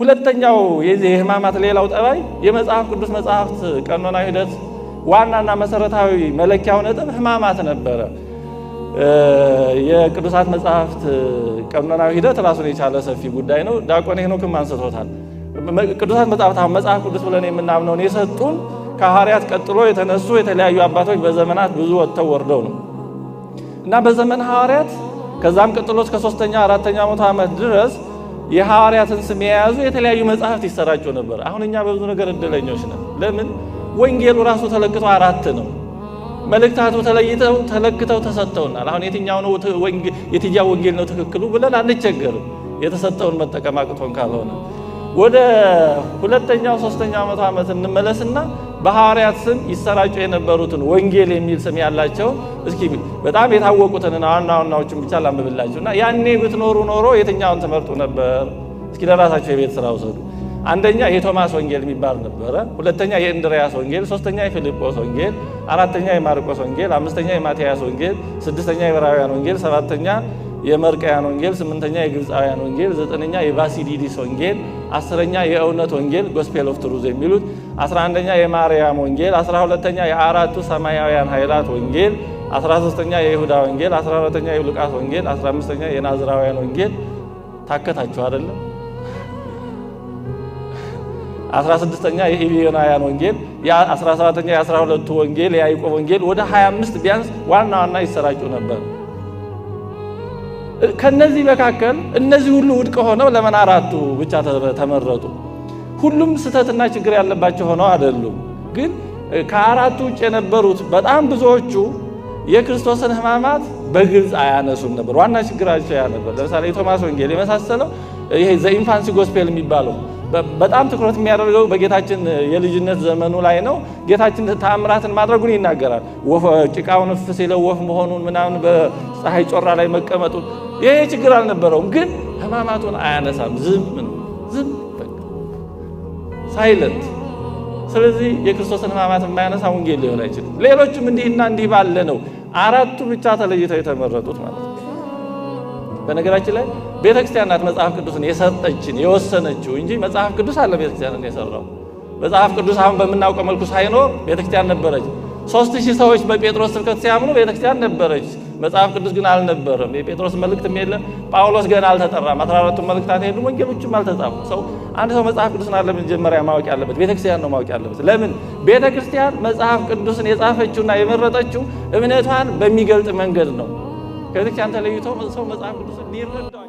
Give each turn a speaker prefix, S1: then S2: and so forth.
S1: ሁለተኛው የዚህ የሕማማት ሌላው ጠባይ የመጽሐፍ ቅዱስ መጽሐፍት ቀኖናዊ ሂደት ዋናና መሰረታዊ መለኪያው ነጥብ ሕማማት ነበረ። የቅዱሳት መጽሐፍት ቀኖናዊ ሂደት ራሱን የቻለ ሰፊ ጉዳይ ነው። ዲያቆን ሄኖክም አንስቶታል። ቅዱሳት መጽሐፍት አሁን መጽሐፍ ቅዱስ ብለን የምናምነውን የሰጡን ከሐዋርያት ቀጥሎ የተነሱ የተለያዩ አባቶች በዘመናት ብዙ ወጥተው ወርደው ነው እና በዘመን ሐዋርያት ከዛም ቀጥሎ እስከ 3ኛ 4ኛ መቶ ዓመት ድረስ የሐዋርያትን ስም የያዙ የተለያዩ መጽሐፍት ይሰራጩ ነበር። አሁን እኛ በብዙ ነገር እድለኞች ነን። ለምን? ወንጌሉ ራሱ ተለክቶ 4 ነው። መልእክታቱ ተለክተው ተሰጥተውናል። አሁን የትኛው ወንጌል ነው ትክክሉ ብለን አንቸገርም፣ የተሰጠውን መጠቀም አቅቶን ካልሆነ። ወደ 2ኛው 3ኛው መቶ ዓመት እንመለስና በሐዋርያት ስም ይሰራጩ የነበሩትን ወንጌል የሚል ስም ያላቸው እስኪ በጣም የታወቁትን ዋና ዋናዎችን ብቻ ላንብብላችሁና ያኔ ብትኖሩ ኖሮ የትኛውን ትመርጡ ነበር? እስኪ ለራሳችሁ የቤት ስራ ውሰዱ። አንደኛ የቶማስ ወንጌል የሚባል ነበረ። ሁለተኛ የእንድርያስ ወንጌል፣ ሶስተኛ የፊልጶስ ወንጌል፣ አራተኛ የማርቆስ ወንጌል፣ አምስተኛ የማቴያስ ወንጌል፣ ስድስተኛ የዕብራውያን ወንጌል፣ ሰባተኛ የመርቃያን ወንጌል፣ ስምንተኛ የግብፃውያን ወንጌል፣ ዘጠነኛ የባሲዲዲስ ወንጌል፣ 10ኛ የእውነት ወንጌል ጎስፔል ኦፍ ትሩዝ የሚሉት፣ 11ኛ የማርያም ወንጌል፣ 12ኛ የአራቱ ሰማያውያን ኃይላት ወንጌል፣ 13ኛ የይሁዳ ወንጌል፣ 14ኛ የሉቃስ ወንጌል፣ 15ኛ የናዝራውያን ወንጌል። ታከታችሁ አይደለም? 16ኛ የኢቢዮናውያን ወንጌል፣ 17ኛ የ12ቱ ወንጌል የያዕቆብ ወንጌል። ወደ 25 ቢያንስ ዋና ዋና ይሰራጩ ነበር። ከነዚህ መካከል እነዚህ ሁሉ ውድቅ ሆነው ለምን 4ቱ ብቻ ተመረጡ? ሁሉም ስህተትና ችግር ያለባቸው ሆነው አይደሉም። ግን ከ4ቱ ውጭ የነበሩት በጣም ብዙዎቹ የክርስቶስን ሕማማት በግልጽ አያነሱም ነበር። ዋና ችግራቸው ያ ነበር። ለምሳሌ የቶማስ ወንጌል የመሳሰለው ይሄ ዘኢንፋንሲ ጎስፔል የሚባለው በጣም ትኩረት የሚያደርገው በጌታችን የልጅነት ዘመኑ ላይ ነው። ጌታችን ተአምራትን ማድረጉን ይናገራል። ጭቃውን እፍ ሲለው ወፍ መሆኑን ምናምን በፀሐይ ጮራ ላይ መቀመጡን ይሄ ችግር አልነበረውም። ግን ሕማማቱን አያነሳም። ዝም ነው፣ ዝም ሳይለንት። ስለዚህ የክርስቶስን ሕማማት የማያነሳ ወንጌል ሊሆን አይችልም። ሌሎቹም እንዲህና እንዲህ ባለ ነው 4ቱ ብቻ ተለይተው የተመረጡት ማለት ነው። በነገራችን ላይ ቤተክርስቲያን ናት መጽሐፍ ቅዱስን የሰጠችን የወሰነችው እንጂ መጽሐፍ ቅዱስ አለ ቤተክርስቲያንን የሰራው። መጽሐፍ ቅዱስ አሁን በምናውቀው መልኩ ሳይኖር ቤተክርስቲያን ነበረች። 3000 ሰዎች በጴጥሮስ ስብከት ሲያምኑ ቤተክርስቲያን ነበረች። መጽሐፍ ቅዱስ ግን አልነበረም። የጴጥሮስ መልእክትም የለም። ጳውሎስ ገና አልተጠራም። 14ቱ መልእክታት የሉም። ወንጌሎችም አልተጻፉም። አንድ ሰው መጽሐፍ ቅዱስን አለ መጀመሪያ ማወቅ ያለበት ቤተክርስቲያን ነው ማወቅ ያለበት። ለምን? ቤተክርስቲያን መጽሐፍ ቅዱስን የጻፈችውና የመረጠችው እምነቷን በሚገልጥ መንገድ ነው። ከቤተክርስቲያን ተለይቶ ሰው መጽሐፍ ቅዱስን ሊረዳው